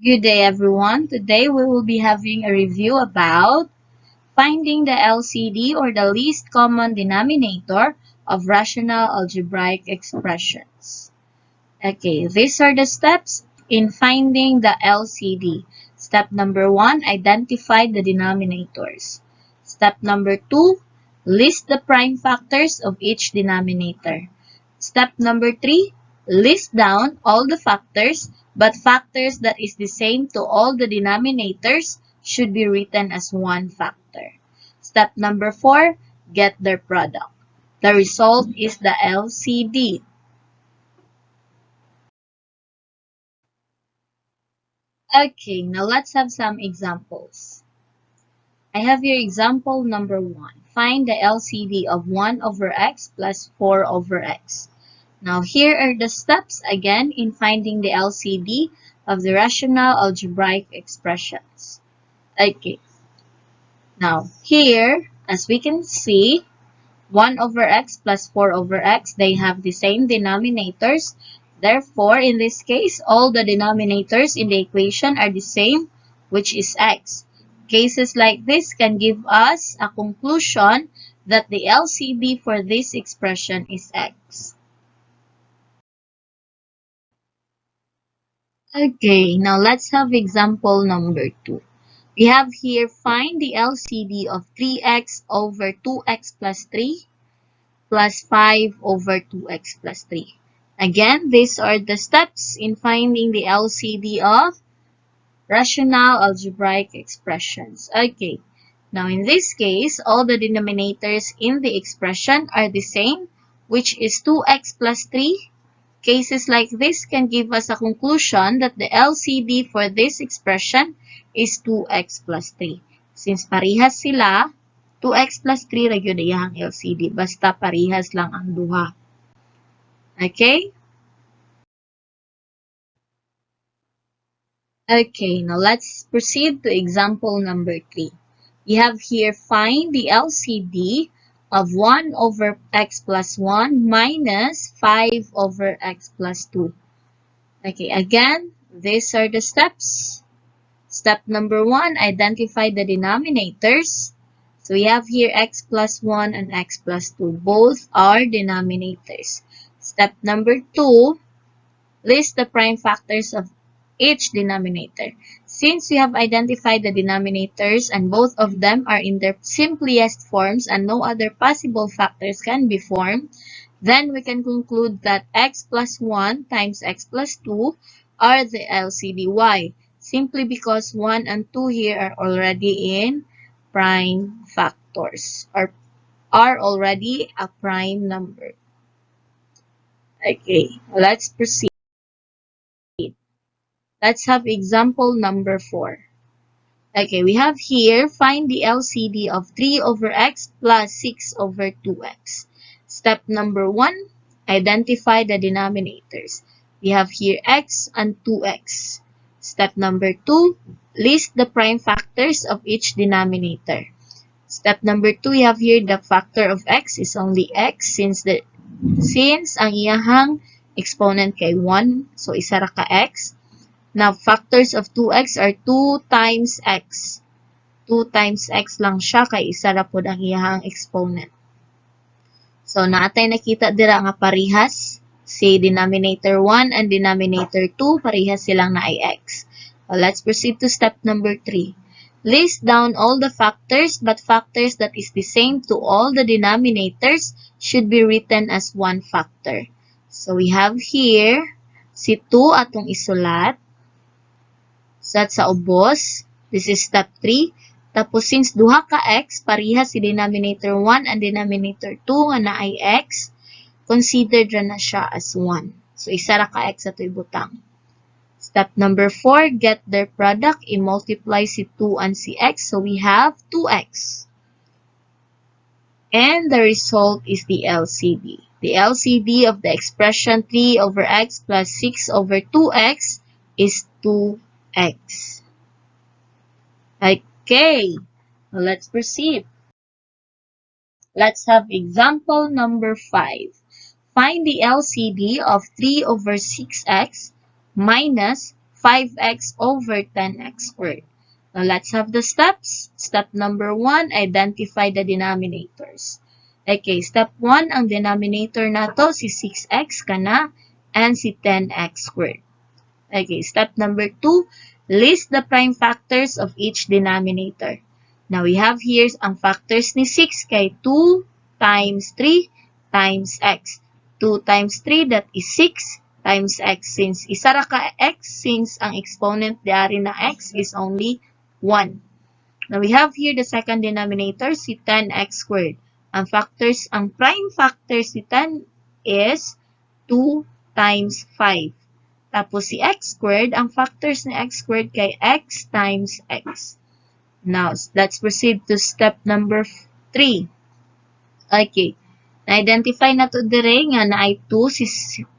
Good day, everyone. Today we will be having a review about finding the LCD or the least common denominator of rational algebraic expressions. Okay, these are the steps in finding the LCD. Step number 1, identify the denominators. Step number 2, list the prime factors of each denominator. Step number 3, list down all the factors, but factors that is the same to all the denominators should be written as one factor. Step number 4, get their product. The result is the LCD. Okay, now let's have some examples. I have here example number 1. Find the LCD of 1 over x plus 4 over x. Now here are the steps again in finding the LCD of the rational algebraic expressions. Okay, now here, as we can see, 1 over x plus 4 over x, they have the same denominators. Therefore, in this case, all the denominators in the equation are the same, which is x. Cases like this can give us a conclusion that the LCD for this expression is x. Okay, now let's have example number 2. We have here, find the LCD of 3x over 2x plus 3 plus 5 over 2x plus 3. Again, these are the steps in finding the LCD of rational algebraic expressions. Okay, now in this case, all the denominators in the expression are the same, which is 2x plus 3. Cases like this can give us a conclusion that the LCD for this expression is 2x plus 3. Since parehas sila, 2x plus 3 ra gyud iyang LCD. Basta parehas lang ang duha. Okay? Okay, now let's proceed to example number 3. We have here, find the LCD of 1 over x plus 1 minus 5 over x plus 2. Okay, again, these are the steps. Step number 1, identify the denominators. So we have here x plus 1 and x plus 2. Both are denominators. Step number 2, list the prime factors of each denominator. Since we have identified the denominators and both of them are in their simplest forms and no other possible factors can be formed, then we can conclude that x plus 1 times x plus 2 are the LCD. Why? Simply because 1 and 2 here are already in prime factors or are already a prime number. Okay, let's proceed. Let's have example number 4. Okay, we have here, find the LCD of 3 over x plus 6 over 2x. Step number 1, identify the denominators. We have here x and 2x. Step number 2, list the prime factors of each denominator. Step number 2, we have here the factor of x is only x since ang iyahang exponent kay 1, so isa ra ka x. Now, factors of 2x are 2 times x. 2 times x lang siya kay isa ra pod ang iyahang exponent. So, naatay nakita dira nga parehas. Si denominator 1 and denominator 2, parehas silang na ay x. Well, let's proceed to step number 3. List down all the factors, but factors that is the same to all the denominators should be written as one factor. So, we have here si 2 atong isulat. So, sa ubos, this is step 3. Tapos, since duha ka x, parehas si denominator 1 and denominator 2 nga na ay x, considered na siya as 1. So, isa ra ka x ato ibutang. Step number 4, get their product. I-multiply si 2 and si x. So, we have 2x. And the result is the LCD. The LCD of the expression 3 over x plus 6 over 2x is 2x. Okay, now let's proceed. Let's have example number 5. Find the LCD of 3 over 6x minus 5x over 10x squared. Now, let's have the steps. Step number 1, identify the denominators. Okay, step 1, ang denominator na to, si 6x kana, and si 10x squared. Okay, step number 2, list the prime factors of each denominator. Now, we have here ang factors ni 6 kay 2 times 3 times x. 2 times 3, that is 6 times x. Since isa ra ka x, since ang exponent diari na x is only 1. Now, we have here the second denominator, si 10x squared. Ang prime factors si 10 is 2 times 5. Tapos si x squared, ang factors ni x squared kay x times x. Now, let's proceed to step number 3. Okay. Na-identify na to dire nga na ay 2 si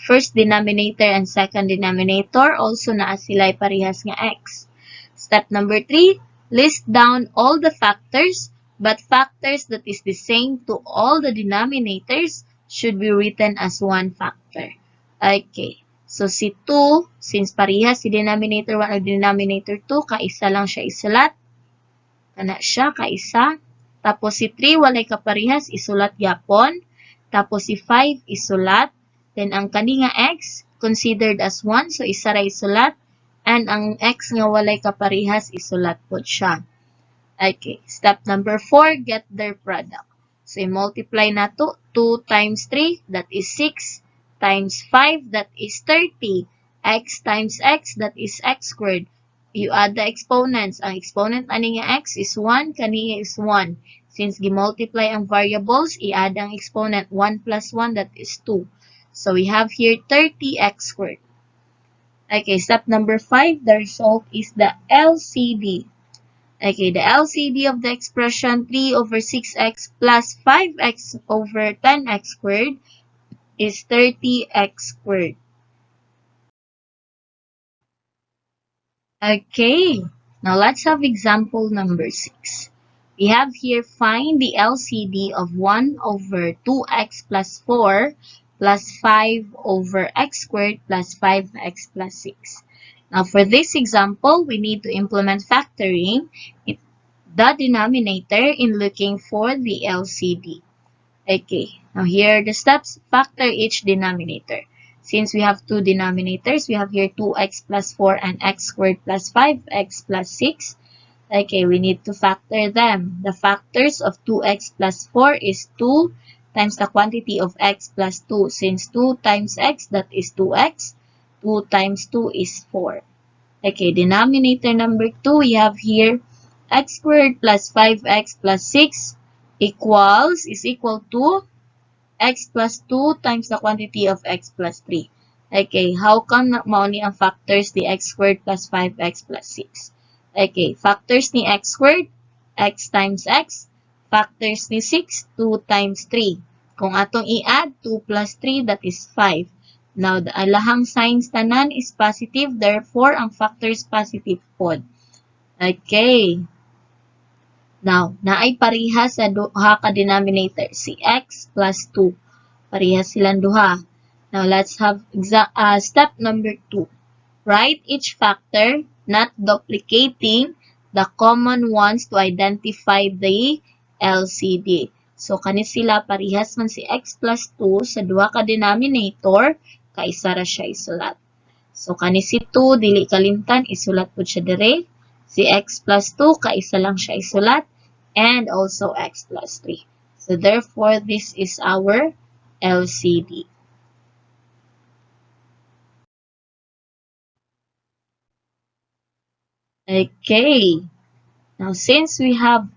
first denominator and second denominator. Also naa sila parehas nga x. Step number 3, list down all the factors, but factors that is the same to all the denominators should be written as one factor. Okay. So, si 2, since parehas si denominator 1 o denominator 2, kaisa lang siya isulat. Kana siya, kaisa. Tapos, si 3, walay kaparehas, isulat yapon. Tapos, si 5, isulat. Then, ang kani nga x, considered as 1, so isa ra isulat. And ang x nga walay kaparehas, isulat po siya. Okay. Step number 4, get their product. So, i-multiply na to. 2 times 3, that is 6. Times 5, that is 30. X times x, that is x squared. You add the exponents. Ang exponent ani nga x is 1, kani is 1. Since gi-multiply ang variables, i-add ang exponent. 1 plus 1, that is 2. So, we have here 30x squared. Okay, step number 5, the result is the LCD. Okay, the LCD of the expression 3 over 6x plus 5x over 10x squared is 30x squared. Okay, now let's have example number 6. We have here find the LCD of 1 over 2x plus 4 plus 5 over x squared plus 5x plus 6. Now for this example, we need to implement factoring the denominator in looking for the LCD. Okay, now here are the steps. Factor each denominator. Since we have two denominators, we have here 2x plus 4 and x squared plus 5x plus 6. Okay, we need to factor them. The factors of 2x plus 4 is 2 times the quantity of x plus 2. Since 2 times x, that is 2x. 2 times 2 is 4. Okay, denominator number 2, we have here x squared plus 5x plus 6 is equal to x plus 2 times the quantity of x plus 3. Okay, how come mao ni ang factors ni x squared plus 5x plus 6? Okay, factors ni x squared, x times x. Factors ni 6, 2 times 3. Kung atong i-add, 2 plus 3, that is 5. Now, the alahang signs tanan is positive, therefore, ang factor is positive pod. Okay. Now, naay parehas sa duha ka denominator, si x plus 2. Parehas silang duha. Now, let's have step number 2. Write each factor, not duplicating the common ones to identify the LCD. So, kani sila parehas man si x plus 2 sa duha ka denominator, kaisa ra siya isulat. So, kani si 2, dili kalimtan, isulat po siya dire. Si x plus 2, kaisa lang siya isulat. And also x plus 3. So, therefore, this is our LCD. Okay. Now, since we have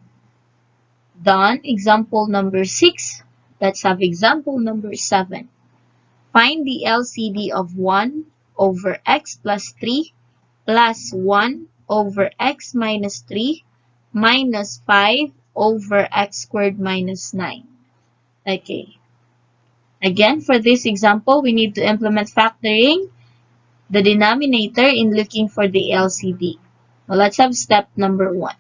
done example number 6, let's have example number 7. Find the LCD of 1 over x plus 3 plus 1 over x minus 3 minus 5 over x squared minus 9. Okay. Again, for this example, we need to implement factoring the denominator in looking for the LCD. Now, let's have step number 1.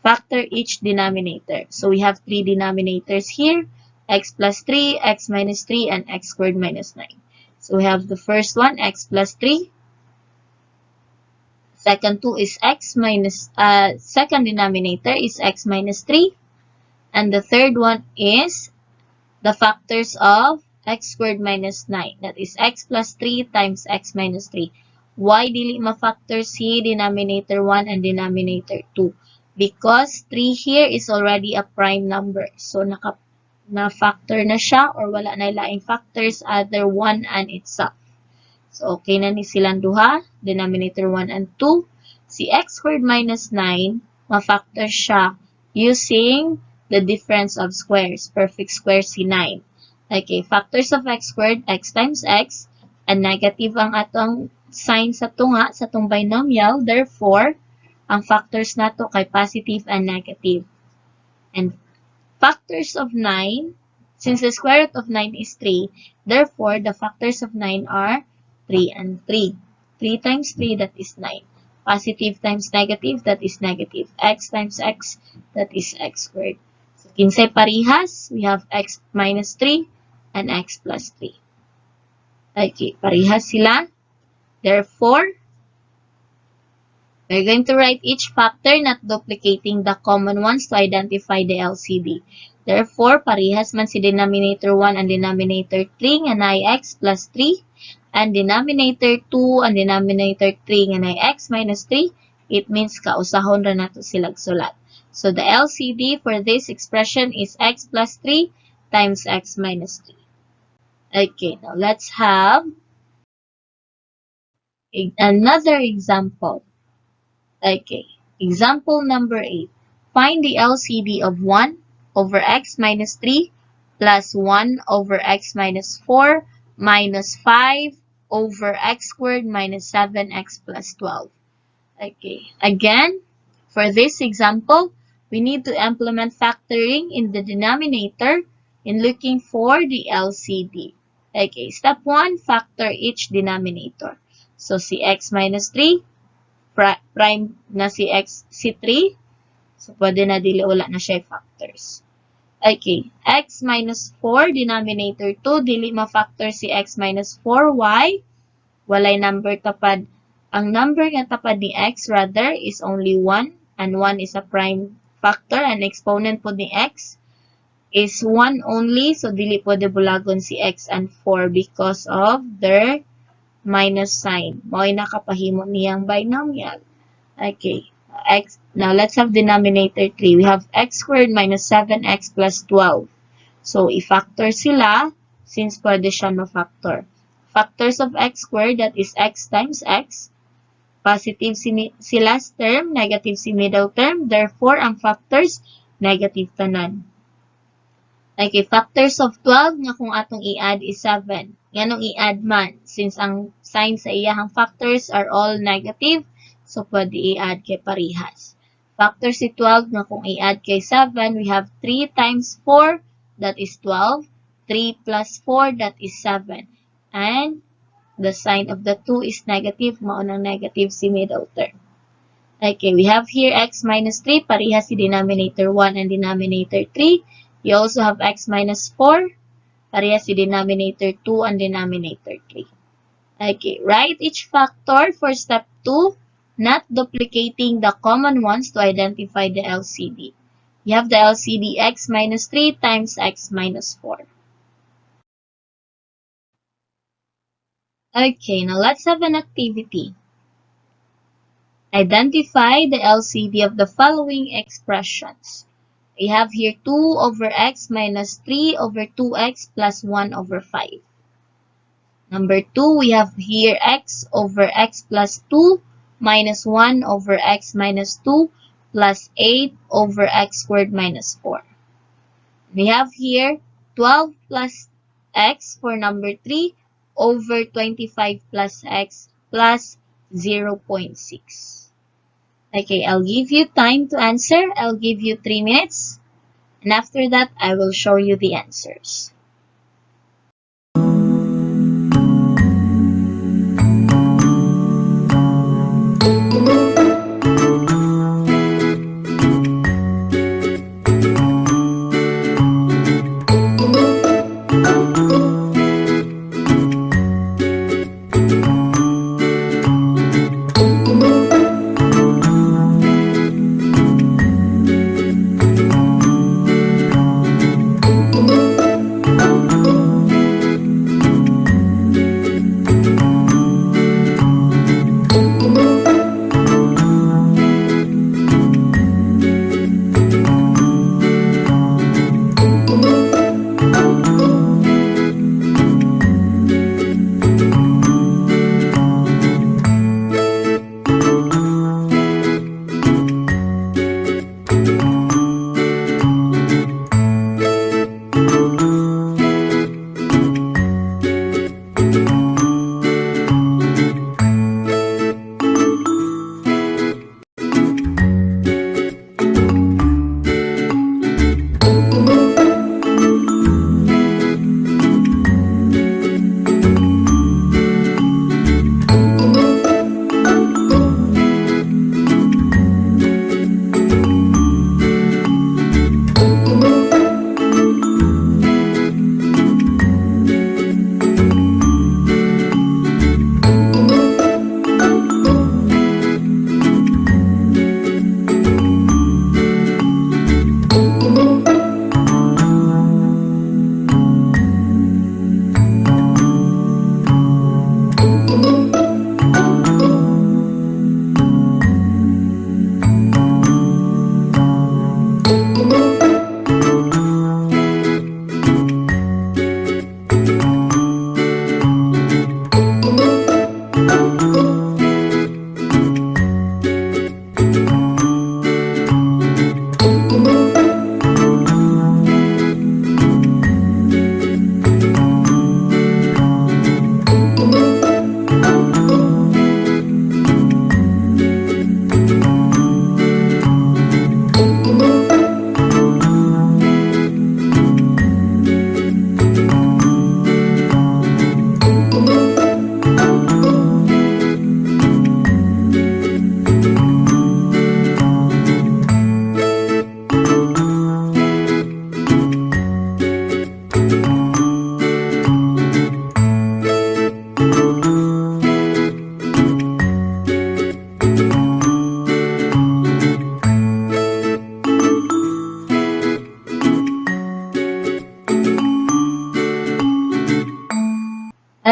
Factor each denominator. So, we have 3 denominators here, x plus 3, x minus 3, and x squared minus 9. So, we have the first one, x plus 3. Second 2 is second denominator is x minus 3. And the third one is the factors of x squared minus 9. That is x plus 3 times x minus 3. Why dili ma-factor si denominator 1 and denominator 2? Because 3 here is already a prime number. So, na-factor na siya or wala na laing factors other 1 and itself. So, okay na ni silang duha, denominator 1 and 2. Si x squared minus 9, ma-factor siya using the difference of squares. Perfect square si 9. Okay, factors of x squared, x times x, and negative ang atong sign sa tunga, sa tong binomial. Therefore, ang factors nato kay positive and negative. And factors of 9, since the square root of 9 is 3, therefore, the factors of 9 are 3 and 3. 3 times 3, that is 9. Positive times negative, that is negative. X times x, that is x squared. So, kinsay parihas, we have x minus 3 and x plus 3. Okay, parihas sila. Therefore, we're going to write each factor not duplicating the common ones to identify the LCD. Therefore, parehas man si denominator 1 and denominator 3 nga na x plus 3 and denominator 2 and denominator 3 nga na x minus 3, it means kausahon ra nato silang sulat. So, the LCD for this expression is x plus 3 times x minus 3. Okay, now let's have another example. Okay, example number 8. Find the LCD of 1 over x minus 3 plus 1 over x minus 4 minus 5 over x squared minus 7x plus 12. Okay, again, for this example, we need to implement factoring in the denominator in looking for the LCD. Okay, step 1, factor each denominator. So, si x minus 3, prime na si 3. So, pwede na dili wala na siya factors. Okay, x minus 4, denominator 2, dili ma-factor si x minus 4. Why? Walay number tapad. Ang number nga tapad ni x, rather, is only 1. And 1 is a prime factor. And exponent po ni x is 1 only. So, dili pwede bulagon si x and 4 because of their minus sign. Mao'y nakapahimo niyang binomial. Okay. Now, let's have denominator 3. We have x squared minus 7x plus 12. So, i-factor sila since pwede siya ma-factor. Factors of x squared, that is x times x. Positive si last term, negative si middle term. Therefore, ang factors, negative tanan. Okay, factors of 12 nga kung atong i-add is 7. Yanong i-add man. Since ang sign sa iyahang factors are all negative, so pwede i-add kay parihas. Factors si 12 nga kung i-add kay 7, we have 3 times 4, that is 12. 3 plus 4, that is 7. And the sign of the 2 is negative, maunang negative si middle term. Okay, we have here x minus 3, parehas si denominator 1 and denominator 3. You also have x minus 4, parehas si denominator 2 and denominator 3. Okay, write each factor for step 2, not duplicating the common ones to identify the LCD. You have the LCD x minus 3 times x minus 4. Okay, now let's have an activity. Identify the LCD of the following expressions. We have here 2 over x minus 3 over 2x plus 1 over 5. Number 2, we have here x over x plus 2 minus 1 over x minus 2 plus 8 over x squared minus 4. We have here 12 plus x for number 3 over 25 plus x plus 0.6. Okay, I'll give you time to answer. I'll give you 3 minutes. And after that, I will show you the answers.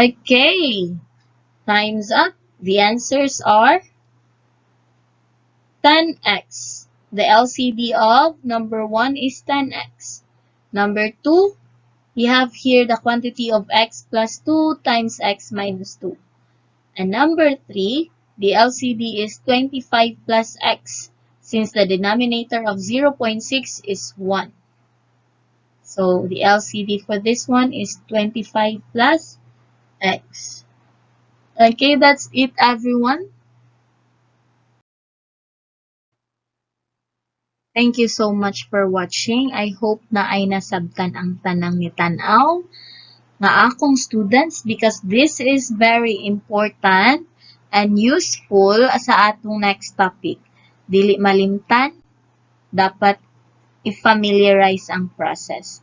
Okay, time's up. The answers are 10x. The LCD of number 1 is 10x. Number 2, we have here the quantity of x plus 2 times x minus 2. And number 3, the LCD is 25 plus x, since the denominator of 0.6 is 1. So the LCD for this one is 25 plus x. Okay, that's it everyone. Thank you so much for watching. I hope na ay nasabtan ang tanang ni tanaw nga akong students because this is very important and useful sa atong next topic. Dili malimtan, dapat i-familiarize ang process.